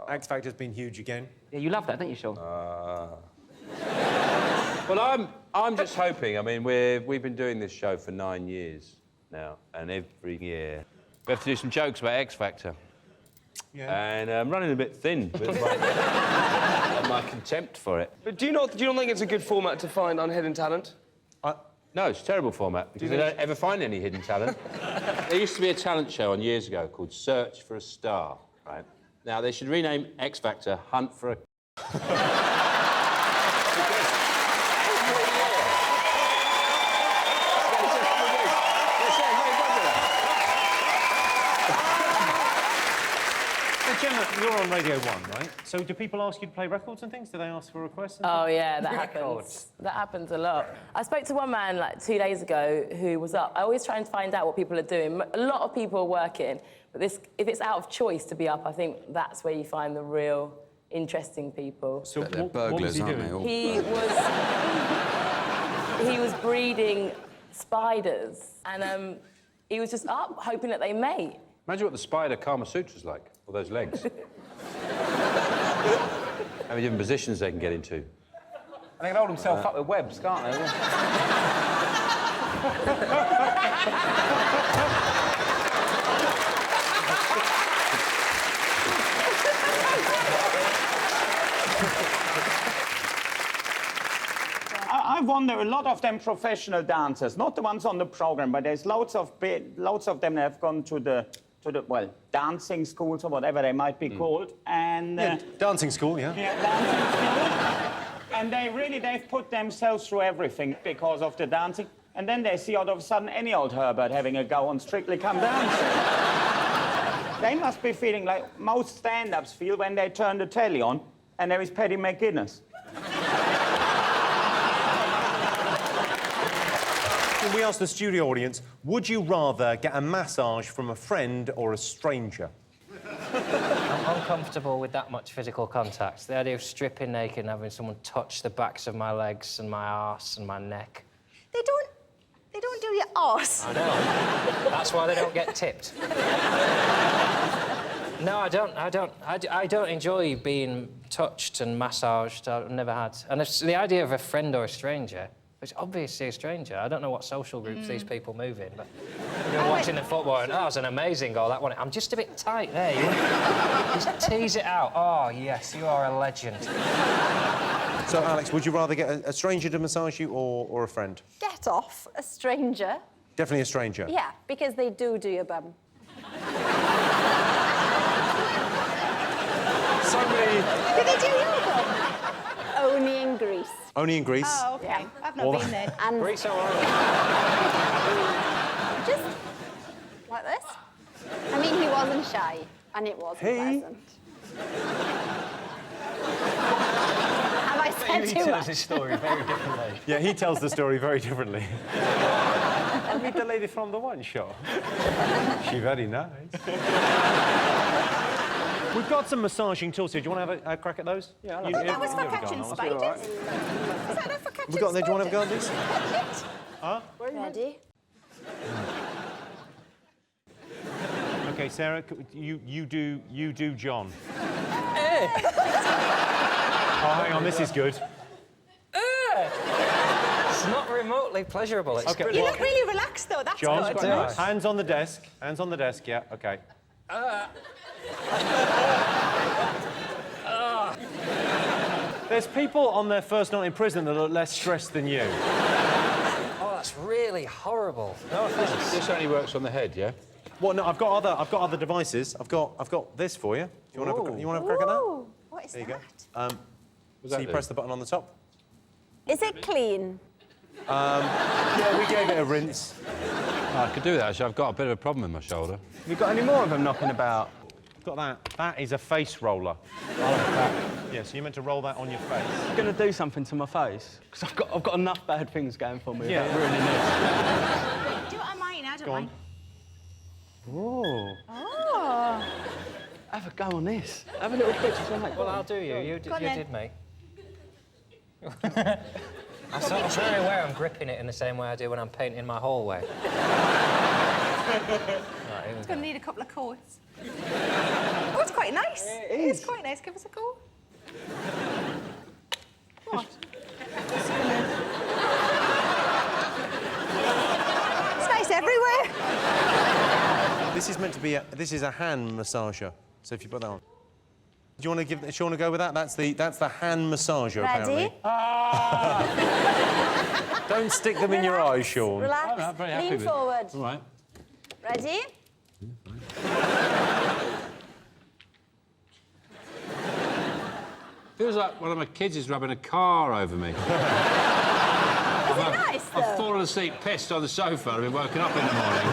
X Factor's been huge again. Yeah, you love that, don't you, Sean? Well, I'm just hoping. I mean, we've been doing this show for 9 years now, and every year we have to do some jokes about X Factor. Yeah. And I'm running a bit thin with my contempt for it. But do you not think it's a good format to find unhidden talent? No, it's a terrible format because they don't ever find any hidden talent. There used to be a talent show on years ago called Search for a Star, right? Now, they should rename X Factor Hunt for a... Gemma, you're on Radio 1, right? So do people ask you to play records and things? Do they ask for requests? Oh, yeah, that happens. That happens a lot. I spoke to one man, like, 2 days ago who was up. I always try and find out what people are doing. A lot of people are working, but if it's out of choice to be up, I think that's where you find the real interesting people. So But they're what burglars, was he aren't doing? they? He was breeding spiders, and he was just up, hoping that they mate. Imagine what the spider Kama Sutra's like, all those legs. How many different positions they can get into. They can hold himself up with webs, can't they? I wonder, a lot of them professional dancers, not the ones on the program, but there's loads of them that have gone to the well, dancing schools or whatever they might be called, and Dancing school, yeah. yeah, dancing school, and they've put themselves through everything because of the dancing, and then they see all of a sudden any old Herbert having a go on Strictly Come Dancing. They must be feeling like most stand-ups feel when they turn the telly on and there is Paddy McGuinness. We asked the studio audience, would you rather get a massage from a friend or a stranger? I'm uncomfortable with that much physical contact. The idea of stripping naked and having someone touch the backs of my legs and my arse and my neck. They don't do your arse. I know. That's why they don't get tipped. No, I don't enjoy being touched and massaged. I've never had. And it's the idea of a friend or a stranger. It's obviously a stranger. I don't know what social groups these people move in, but you're watching the football and, oh, that was an amazing goal, that one. I'm just a bit tight there. Just tease it out. Oh, yes, you are a legend. So, Alex, would you rather get a stranger to massage you or a friend? Get off, a stranger. Definitely a stranger. Yeah, because they do your bum. So many... Do they do your bum? Only in Greece. Only in Greece? Oh, OK. Yeah. I've not been there. And Greece or Ireland? just like this. I mean, he wasn't shy, and it wasn't pleasant. Have I said He too tells much? his story very differently. Yeah, he tells the story very differently. I meet the lady from the wine shop. She's very nice. We've got some massaging tools here. Do you want to have a crack at those? Yeah, that was for catching spiders. Right. Is that for catching We got there. Do you want to have a go at these? Huh? Ready? OK, Sarah, you do John. Oh, hang on, this is good. It's not remotely pleasurable. It's OK, You look really relaxed, though. That's John, good. hands on the desk. Hands on the desk, yeah, OK. There's people on their first night in prison that are less stressed than you. Oh, that's really horrible. No offence. This only works on the head, yeah? Well, no, I've got other devices. I've got this for you. You want to have a crack at that? Ooh, what is There you that? go. So you press the button on the top. Is it clean? Yeah, we gave it a rinse. I could do that, actually. I've got a bit of a problem in my shoulder. Have you got any more of them knocking about? Got that. That is a face roller. I like that. Yeah, so you're meant to roll that on your face. I'm going to do something to my face, because I've got enough bad things going for me. Yeah, really need. Do what I mean, I don't Go on. mind. Oh. Oh. Have a go on this. Have a little picture. Well, I'll do you. You on then. did me. I'm very aware I'm gripping it in the same way I do when I'm painting my hallway. Right, It's going to need a couple of coats. What's That's quite nice. It is quite nice. Give us a call. What? It's nice everywhere. This is meant to be this is a hand massager. So if you put that on. Do you want to give Sean a go with that? That's the hand massager, Ready? apparently. Don't stick them in your eyes, Sean. Relax. I'm very happy Lean with it. forward. All right. Ready? Feels like one of my kids is rubbing a car over me. Is it nice, though? I've fallen asleep pissed on the sofa. I've been woken up in the morning.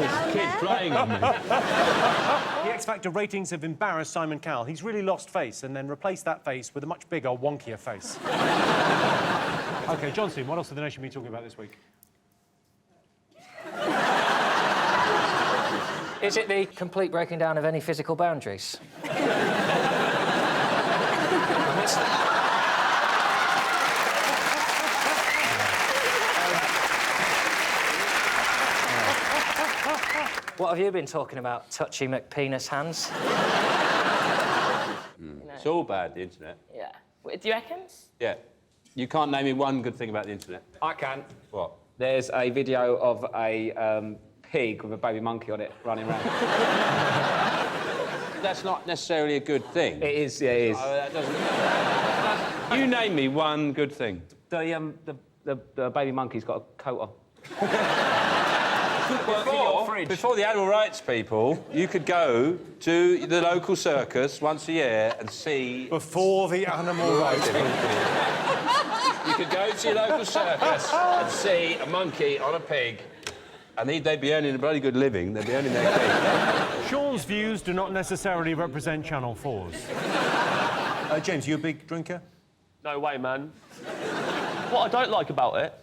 This kid playing on me. The X Factor ratings have embarrassed Simon Cowell. He's really lost face and then replaced that face with a much bigger, wonkier face. OK, Johnson, what else have the nation been talking about this week? Is it the complete breaking down of any physical boundaries? What have you been talking about, touchy McPenis hands? It's all bad, the internet. Yeah. Do you reckon? Yeah. You can't name me one good thing about the internet. I can. What? There's a video of a pig with a baby monkey on it running around. That's not necessarily a good thing. It is, yeah, it is. That doesn't... You name me one good thing. The baby monkey's got a coat on. Before the animal rights people, you could go to the local circus once a year and see... Before the animal rights people. You could go to your local circus and see a monkey on a pig, and they'd be earning a bloody good living. They'd be earning their pig. Sean's views do not necessarily represent Channel 4's. James, you a big drinker? No way, man. What I don't like about it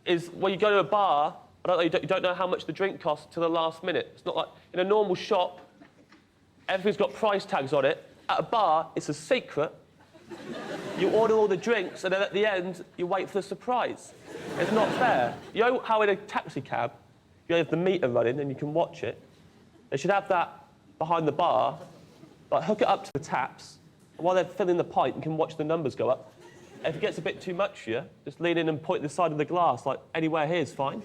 is when you go to a bar, you don't know how much the drink costs till the last minute. It's not like in a normal shop, everything's got price tags on it. At a bar, it's a secret. You order all the drinks, and then at the end, you wait for the surprise. It's not fair. You know how in a taxi cab, you have the meter running and you can watch it? They should have that behind the bar, like hook it up to the taps, and while they're filling the pint, you can watch the numbers go up. If it gets a bit too much for you, just lean in and point the side of the glass, like, anywhere here is fine.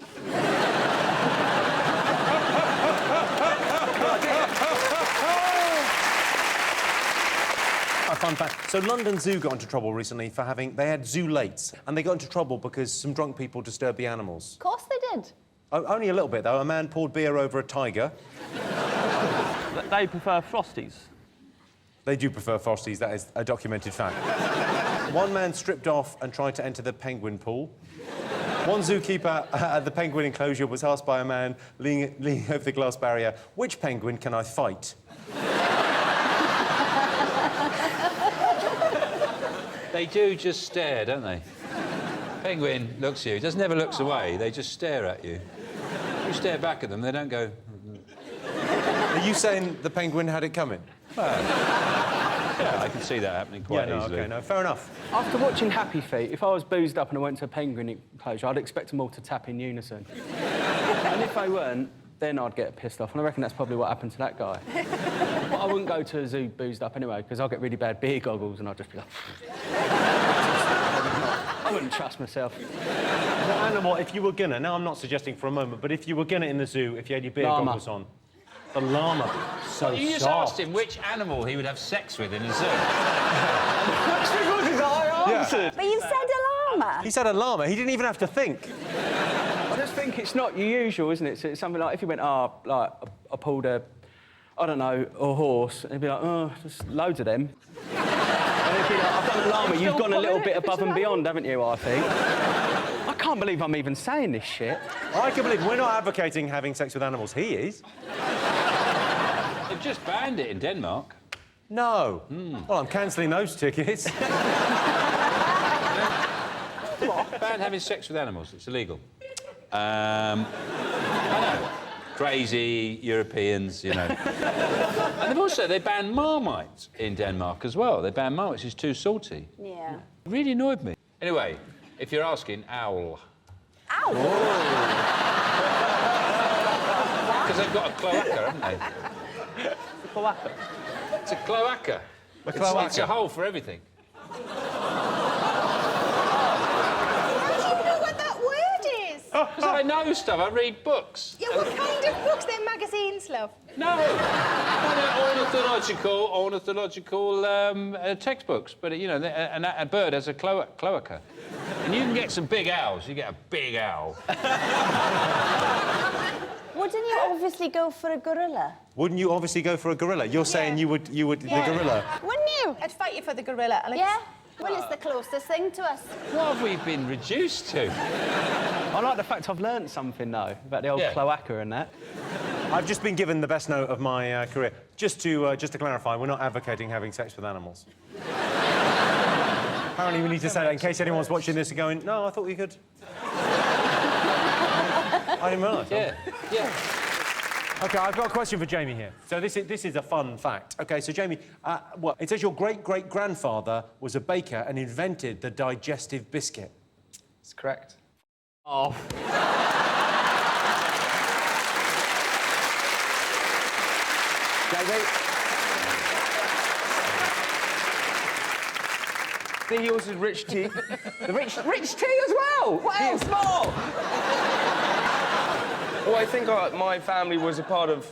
A fun fact. So London Zoo got into trouble recently for having... They had zoo lates, and they got into trouble because some drunk people disturbed the animals. Of course they did. Only a little bit, though. A man poured beer over a tiger. They prefer Frosties. They do prefer Frosties, that is a documented fact. One man stripped off and tried to enter the penguin pool. One zookeeper at the penguin enclosure was asked by a man leaning over the glass barrier, "Which penguin can I fight?" They do just stare, don't they? Penguin looks at you. He just never looks away. They just stare at you. You stare back at them, they don't go... Are you saying the penguin had it coming? Yeah, I can see that happening quite easily. OK, no, fair enough. After watching Happy Feet, if I was boozed up and I went to a penguin enclosure, I'd expect them all to tap in unison. And if they weren't, then I'd get pissed off. And I reckon that's probably what happened to that guy. But I wouldn't go to a zoo boozed up anyway, because I'll get really bad beer goggles and I'd just be like... I wouldn't trust myself. What animal, if you were gonna... Now, I'm not suggesting for a moment, but if you were gonna in the zoo, if you had your beer goggles on... The llama. So You just soft. asked him which animal he would have sex with in a zoo. That's because I answered. But you said a llama. He said a llama. He didn't even have to think. I just think it's not your usual, isn't it? So it's something like if you went, I pulled a, I don't know, a horse, and it'd be like, oh, just loads of them. And it'd be like, I've done a llama, you've gone a little bit above and beyond, haven't you, I think? I can't believe I'm even saying this shit. I can believe we're not advocating having sex with animals. He is. They've just banned it in Denmark. No. Well, I'm cancelling those tickets. Banned having sex with animals. It's illegal. I know. Crazy Europeans, you know. And they banned Marmite in Denmark as well. They banned Marmite. It's too salty. Yeah. It really annoyed me. Anyway, if you're asking, owl. Ow! Because they've got a cloaca, haven't they? cloaca? It's a cloaca. It's a hole for everything. How do you know what that word is? Because I know stuff. I read books. Yeah, what kind of books? They're magazines, love. No. Ornithological textbooks. But, you know, a bird has a cloaca. And you can get some big owls. You get a big owl. Wouldn't you obviously go for a gorilla? Wouldn't you obviously go for a gorilla? You're saying you would the gorilla? Wouldn't you? I'd fight you for the gorilla, Alex. Yeah. Well, it's the closest thing to us. What have we been reduced to? I like the fact I've learned something, though, about the old cloaca and that. I've just been given the best note of my career. Just to clarify, we're not advocating having sex with animals. Apparently we need to say that in case anyone's watching this and going, no, I thought we could. I didn't realise. Yeah. OK, I've got a question for Jamie here. So this is a fun fact. OK, so Jamie, it says your great-great-grandfather was a baker and invented the digestive biscuit. That's correct. Oh. I think yours is rich tea. The rich tea as well. What else more? Well, I think my family was a part of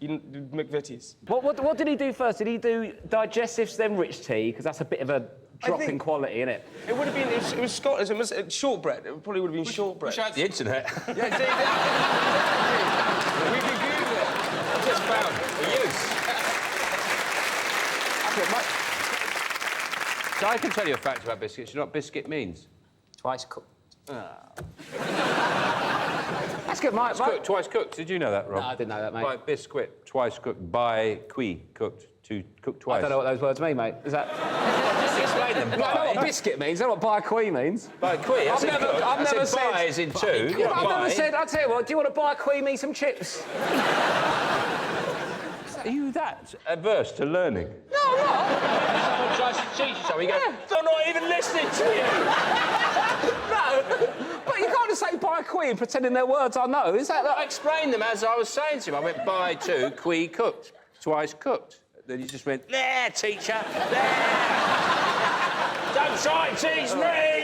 McVitie's. What did he do first? Did he do digestives, then rich tea? Because that's a bit of a drop in quality, isn't it? It would have been. It was Scottish. It was shortbread. It probably would have been shortbread. Wish I had the internet. Yeah, exactly. We could Google it. I just found a use. So I can tell you a fact about biscuits. You know what biscuit means? Twice cooked. That's good, mate. Twice cooked. Did you know that, Rob? No, I didn't know that, mate. By biscuit, twice cooked. By cooked, to cook twice. I don't know what those words mean, mate. Is that... Just explain them. I know what biscuit means. I know what by quey means. By quey. I've never said... By as in two. Yeah, I've never said... I'll tell you what, do you want to buy quey me some chips? Are you that averse to learning? No, I'm not. Someone tries to teach you something, you go, I'm not even listening to you. No, but you can't just say by quey and pretending they're words I know. Is that... I explained them as I was saying to him. I went by two, quey cooked, twice cooked. Then he just went, there, teacher, there. Don't try and teach me.